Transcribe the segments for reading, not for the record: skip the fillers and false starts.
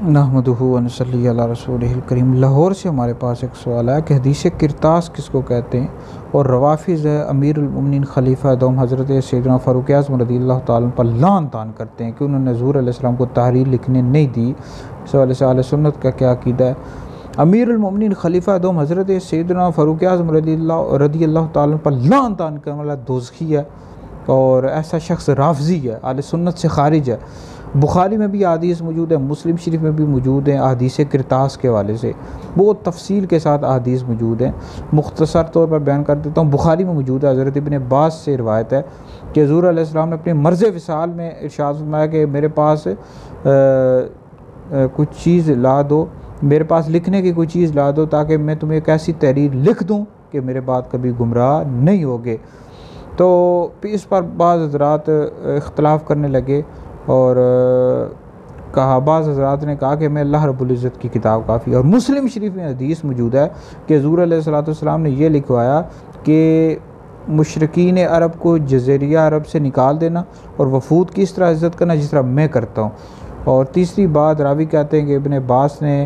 نحمدہ و نصلی علی رسولہ الکریم۔ لاہور سے ہمارے پاس ایک سوال ہے کہ حدیث کرتاس کس کو کہتے ہیں، اور روافظ امیر المؤمنین خلیفہ دوم حضرت سیدنا فاروق اعظم رضی اللہ تعالیٰ پر لعن طعن کرتے ہیں کہ انہوں نے حضور علیہ السلام کو تحریر لکھنے نہیں دی۔ اس حوالے سے اہل سنت کا کیا عقیدہ ہے؟ امیر المؤمنین خلیفہ دوم حضرت سیدنا فاروق اعظم رضی اللہ تعالیٰ پر لعن طعن کرنے والا دوزخی ہے، اور ایسا شخص رافضی ہے، اہل سنت سے خارج ہے۔ بخاری میں بھی احادیث موجود ہے، مسلم شریف میں بھی موجود ہیں احادیث کرتاس کے حوالے سے، بہت تفصیل کے ساتھ احادیث موجود ہیں۔ مختصر طور پر بیان کر دیتا ہوں۔ بخاری میں موجود ہے، حضرت ابن عباس سے روایت ہے کہ حضور علیہ السلام نے اپنے مرض وصال میں ارشاد فرمایا کہ میرے پاس کچھ چیز لا دو، میرے پاس لکھنے کی کوئی چیز لا دو تاکہ میں تمہیں ایک ایسی تحریر لکھ دوں کہ میرے بعد کبھی گمراہ نہیں ہوگے۔ تو اس پر بعض حضرات اختلاف کرنے لگے، اور بعض حضرات نے کہا کہ میں اللہ رب العزت کی کتاب کافی ہے۔ اور مسلم شریف میں حدیث موجود ہے کہ حضور علیہ السلام نے یہ لکھوایا کہ مشرکین عرب کو جزیریہ عرب سے نکال دینا اور وفود کی اس طرح عزت کرنا جس طرح میں کرتا ہوں۔ اور تیسری بات راوی کہتے ہیں کہ ابن عباس نے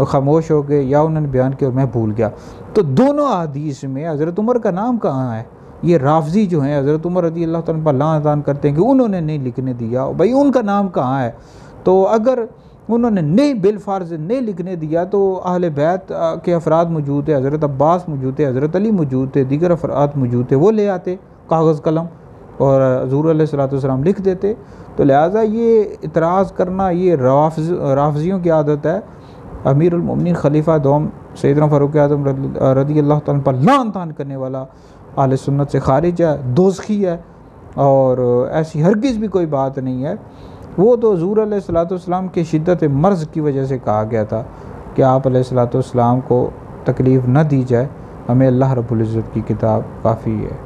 خاموش ہو گئے یا انہوں نے بیان کیا اور میں بھول گیا۔ تو دونوں حدیث میں حضرت عمر کا نام کہاں ہے؟ یہ رافضی جو ہیں حضرت عمر رضی اللہ تعالیٰ پر لعن طعن کرتے ہیں کہ انہوں نے نہیں لکھنے دیا، بھائی ان کا نام کہاں ہے؟ تو اگر انہوں نے نہیں بالفرض نہیں لکھنے دیا تو اہل بیت کے افراد موجود تھے، حضرت عباس موجود تھے، حضرت علی موجود تھے، دیگر افراد موجود تھے، وہ لے آتے کاغذ قلم اور حضور علیہ السلام لکھ دیتے۔ تو لہٰذا یہ اعتراض کرنا یہ رافضیوں کی عادت ہے۔ امیر المؤمنین خلیفہ دوم سیدنا فاروق اعظم رضی اللہ تعالیٰ پر لعن طعن کرنے والا اہل سنت سے خارج ہے، دوزخی ہے، اور ایسی ہرگز بھی کوئی بات نہیں ہے۔ وہ تو حضور علیہ السلام کے شدت مرض کی وجہ سے کہا گیا تھا کہ آپ علیہ السلام کو تکلیف نہ دی جائے، ہمیں اللہ رب العزت کی کتاب کافی ہے۔